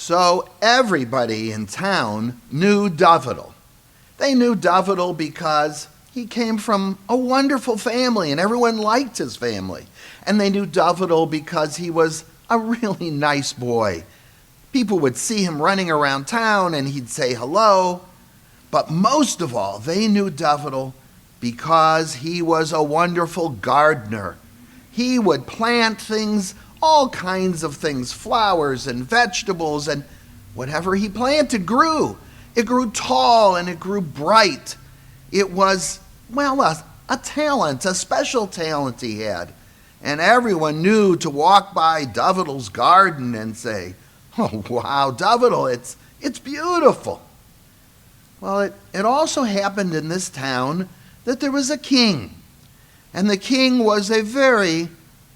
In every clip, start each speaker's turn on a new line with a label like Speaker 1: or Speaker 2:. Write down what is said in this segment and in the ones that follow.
Speaker 1: So everybody in town knew Davidel. They knew Davidel because he came from a wonderful family and everyone liked his family. And they knew Davidel because he was a really nice boy. People would see him running around town and he'd say hello. But most of all, they knew Davidel because he was a wonderful gardener. He would plant things, all kinds of things, flowers and vegetables, and whatever he planted grew. It grew tall and it grew bright. It was, well, a talent, a special talent he had. And everyone knew to walk by Davidel's garden and say, "Oh, wow, Davidel, it's beautiful." Well, it also happened in this town that there was a king. And the king was a very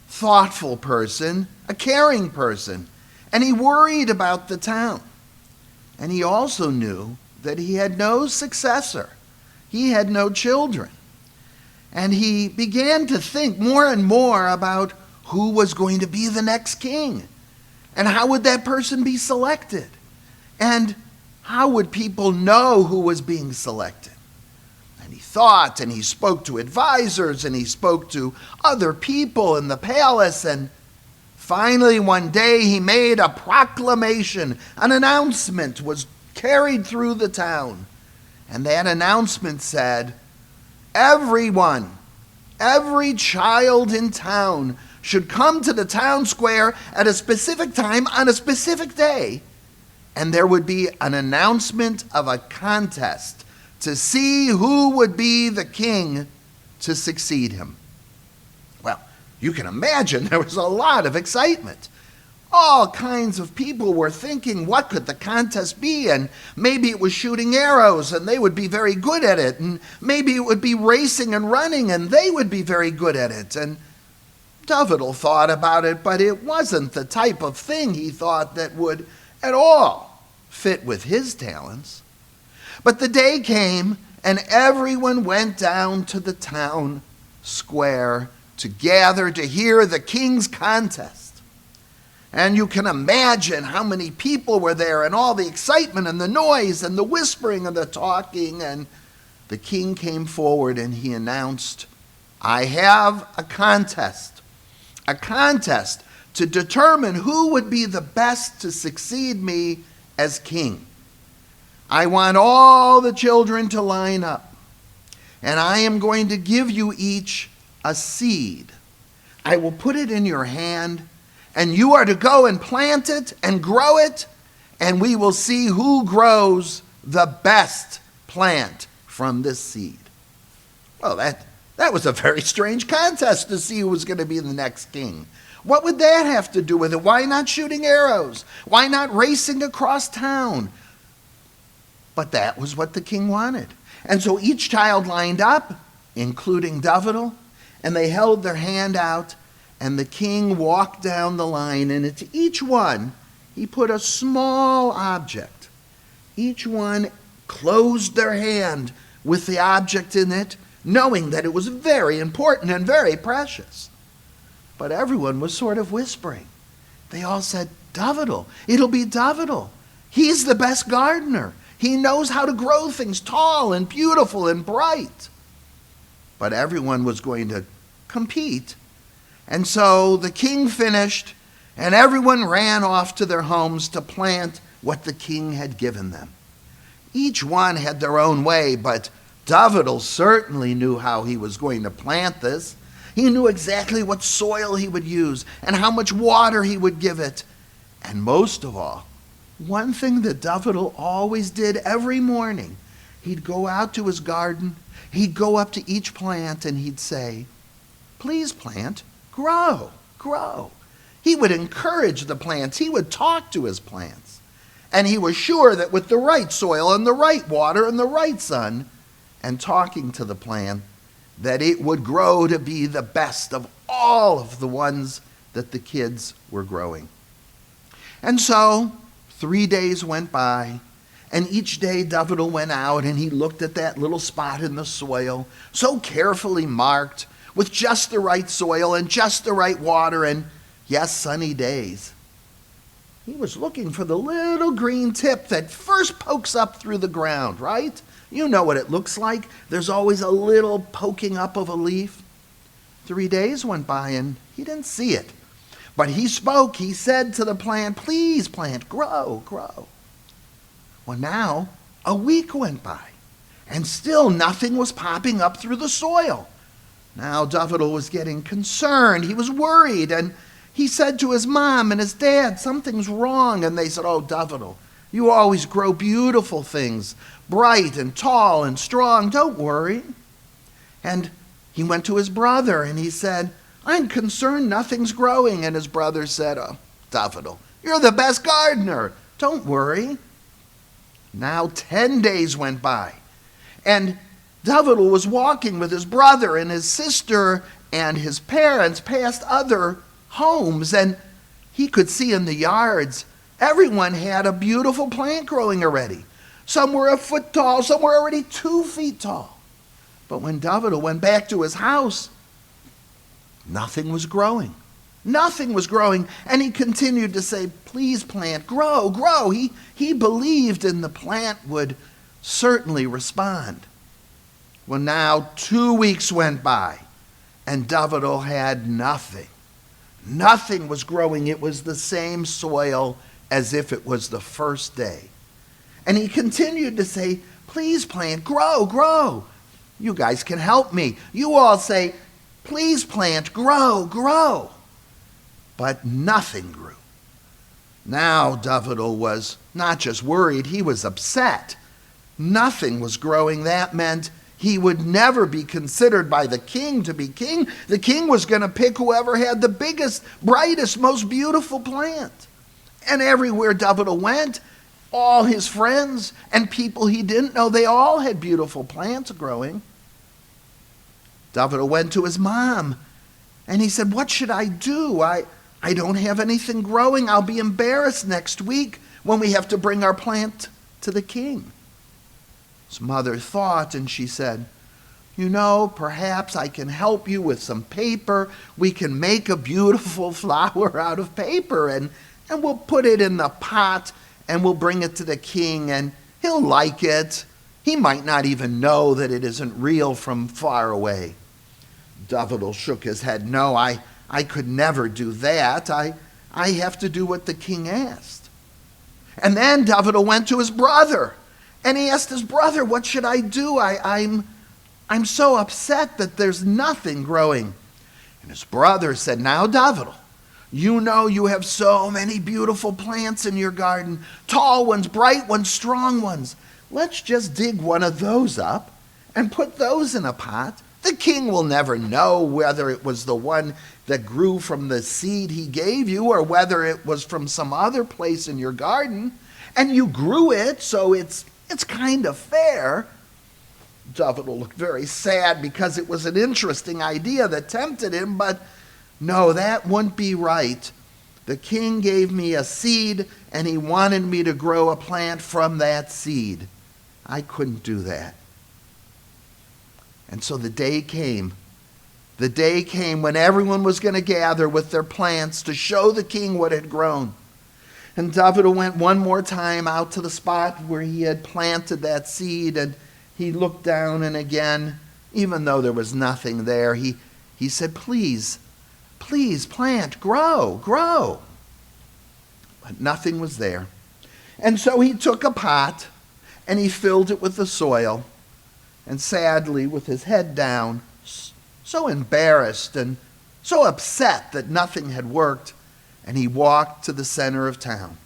Speaker 1: thoughtful person, a caring person. And he worried about the town. And he also knew that he had no successor. He had no children. And he began to think more and more about who was going to be the next king. And how would that person be selected? And how would people know who was being selected? And he thought, and he spoke to advisors, and he spoke to other people in the palace, and finally one day he made a proclamation. An announcement was carried through the town. And that announcement said, everyone, every child in town should come to the town square at a specific time on a specific day, and there would be an announcement of a contest to see who would be the king to succeed him. Well, you can imagine there was a lot of excitement. All kinds of people were thinking, what could the contest be? And maybe it was shooting arrows, and they would be very good at it. And maybe it would be racing and running, and they would be very good at it. And Davidel thought about it, but it wasn't the type of thing he thought that would at all fit with his talents. But the day came, and everyone went down to the town square to gather to hear the king's contest. And you can imagine how many people were there, and all the excitement and the noise and the whispering and the talking. And the king came forward and he announced, "I have a contest to determine who would be the best to succeed me as king. I want all the children to line up, and I am going to give you each a seed. I will put it in your hand, and you are to go and plant it and grow it, and we will see who grows the best plant from this seed." Well, that was a very strange contest to see who was going to be the next king. What would that have to do with it? Why not shooting arrows? Why not racing across town? But that was what the king wanted. And so each child lined up, including Davidel, and they held their hand out, and the king walked down the line, and into each one he put a small object. Each one closed their hand with the object in it, knowing that it was very important and very precious. But everyone was sort of whispering. They all said, "Davidel, it'll be Davidel. He's the best gardener. He knows how to grow things tall and beautiful and bright." But everyone was going to compete. And so the king finished, and everyone ran off to their homes to plant what the king had given them. Each one had their own way, but Davidel certainly knew how he was going to plant this. He knew exactly what soil he would use and how much water he would give it. And most of all, one thing that Davidel always did every morning, he'd go out to his garden, he'd go up to each plant, and he'd say, "Please, plant, grow, grow." He would encourage the plants. He would talk to his plants. And he was sure that with the right soil and the right water and the right sun, and talking to the plant, that it would grow to be the best of all of the ones that the kids were growing. And so 3 days went by, and each day Davidel went out and he looked at that little spot in the soil, so carefully marked, with just the right soil and just the right water and, yes, sunny days. He was looking for the little green tip that first pokes up through the ground, right? You know what it looks like. There's always a little poking up of a leaf. 3 days went by and he didn't see it. But he spoke. He said to the plant, "Please, plant, grow, grow." Well, now a week went by and still nothing was popping up through the soil. Now Davidel was getting concerned. He was worried, and he said to his mom and his dad, "Something's wrong." And they said, "Oh, Davidel, you always grow beautiful things, bright and tall and strong. Don't worry." And he went to his brother and he said, "I'm concerned nothing's growing." And his brother said, "Oh, Davidel, you're the best gardener. Don't worry." Now 10 days went by, and Davidel was walking with his brother and his sister and his parents past other homes, and he could see in the yards everyone had a beautiful plant growing already. Some were a foot tall, some were already 2 feet tall. But when Davidel went back to his house, nothing was growing. Nothing was growing, and he continued to say, "Please, plant, grow, grow." He believed in the plant would certainly respond. Well, now 2 weeks went by, and Davidel had nothing. Nothing was growing. It was the same soil as if it was the first day. And he continued to say, "Please, plant, grow, grow. You guys can help me. You all say, 'Please, plant, grow, grow.'" But nothing grew. Now Davidel was not just worried, he was upset. Nothing was growing. That meant he would never be considered by the king to be king. The king was going to pick whoever had the biggest, brightest, most beautiful plant. And everywhere Davidel went, all his friends and people he didn't know, they all had beautiful plants growing. Davidel went to his mom and he said, "What should I do? I don't have anything growing. I'll be embarrassed next week when we have to bring our plant to the king." His mother thought, and she said, "You know, perhaps I can help you with some paper. We can make a beautiful flower out of paper, and we'll put it in the pot, and we'll bring it to the king, and he'll like it. He might not even know that it isn't real from far away." Davidel shook his head. "No, I could never do that. I have to do what the king asked." And then Davidel went to his brother, and he asked his brother, "What should I do? I'm so upset that there's nothing growing." And his brother said, "Now, Davidel, you know you have so many beautiful plants in your garden, tall ones, bright ones, strong ones. Let's just dig one of those up and put those in a pot. The king will never know whether it was the one that grew from the seed he gave you or whether it was from some other place in your garden. And you grew it, so it's kind of fair." Davidel looked very sad because it was an interesting idea that tempted him, but no, that wouldn't be right. The king gave me a seed, and he wanted me to grow a plant from that seed. I couldn't do that. And so the day came. The day came when everyone was going to gather with their plants to show the king what had grown. And Davidel went one more time out to the spot where he had planted that seed, and he looked down, and again, even though there was nothing there, he said, "Please, please, plant, grow, grow." But nothing was there. And so he took a pot, and he filled it with the soil, and sadly, with his head down, so embarrassed and so upset that nothing had worked, and he walked to the center of town.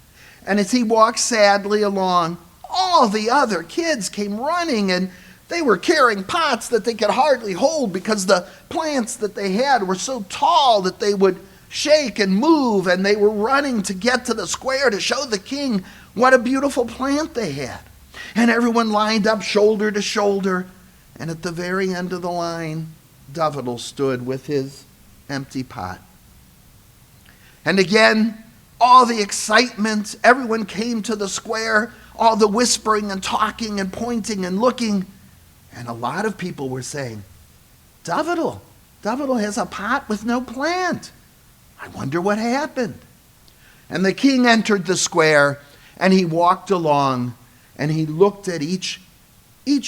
Speaker 1: And as he walked sadly along, all the other kids came running, and they were carrying pots that they could hardly hold because the plants that they had were so tall that they would shake and move, and they were running to get to the square to show the king what a beautiful plant they had. And everyone lined up shoulder to shoulder, and at the very end of the line, Davidel stood with his empty pot. And again, all the excitement, everyone came to the square, all the whispering and talking and pointing and looking, and a lot of people were saying, Davidel has a pot with no plant. I wonder what happened." And the king entered the square, and he walked along, and he looked at each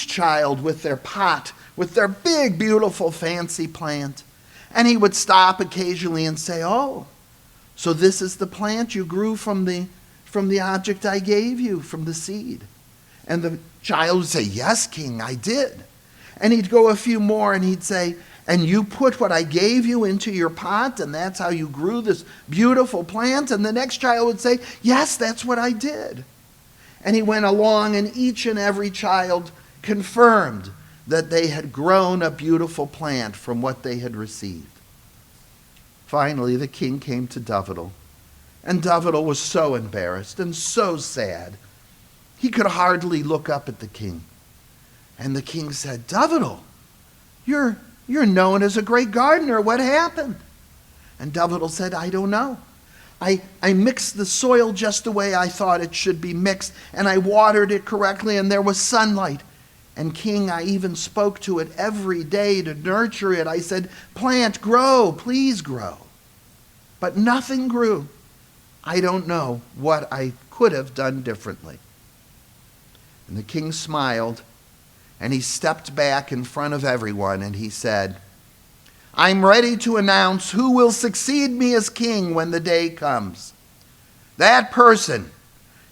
Speaker 1: child with their pot, with their big, beautiful, fancy plant. And he would stop occasionally and say, "Oh, so this is the plant you grew from the object I gave you, from the seed." And the child would say, "Yes, king, I did." And he'd go a few more and he'd say, "And you put what I gave you into your pot, and that's how you grew this beautiful plant?" And the next child would say, "Yes, that's what I did." And he went along, and each and every child confirmed that they had grown a beautiful plant from what they had received. Finally, the king came to Dovital, and Dovital was so embarrassed and so sad. He could hardly look up at the king. And the king said, "Dovital, you're known as a great gardener. What happened?" And Dovital said, "I don't know. I mixed the soil just the way I thought it should be mixed, and I watered it correctly, and there was sunlight. And king, I even spoke to it every day to nurture it. I said, 'Plant, grow, please grow.' But nothing grew. I don't know what I could have done differently." And the king smiled, and he stepped back in front of everyone, and he said, "I'm ready to announce who will succeed me as king when the day comes. That person,"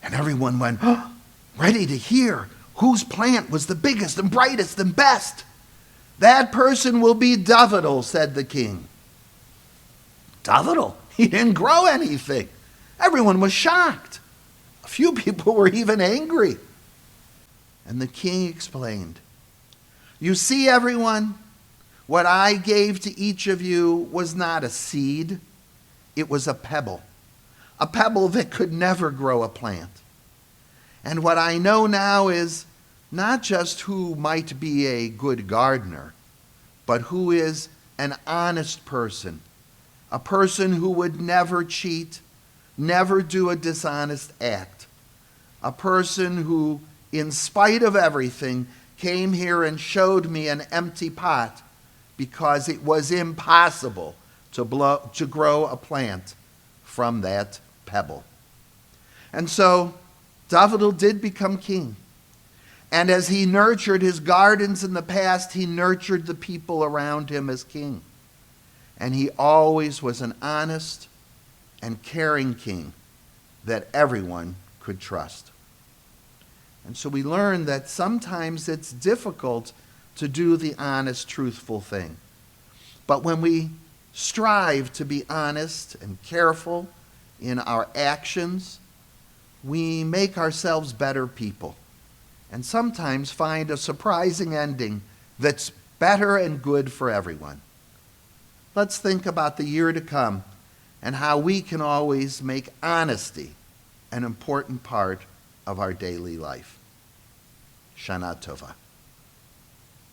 Speaker 1: and everyone went, "Oh," ready to hear whose plant was the biggest and brightest and best. "That person will be Dovital," said the king. Dovital? He didn't grow anything. Everyone was shocked. A few people were even angry. And the king explained, "You see, everyone, what I gave to each of you was not a seed. It was a pebble that could never grow a plant. And what I know now is not just who might be a good gardener, but who is an honest person, a person who would never cheat, never do a dishonest act, a person who, in spite of everything, came here and showed me an empty pot because it was impossible to grow a plant from that pebble." And so Dovital did become king. And as he nurtured his gardens in the past, he nurtured the people around him as king. And he always was an honest and caring king that everyone could trust. And so we learn that sometimes it's difficult to do the honest, truthful thing. But when we strive to be honest and careful in our actions, we make ourselves better people, and sometimes find a surprising ending that's better and good for everyone. Let's think about the year to come and how we can always make honesty an important part of our daily life. Shana Tova.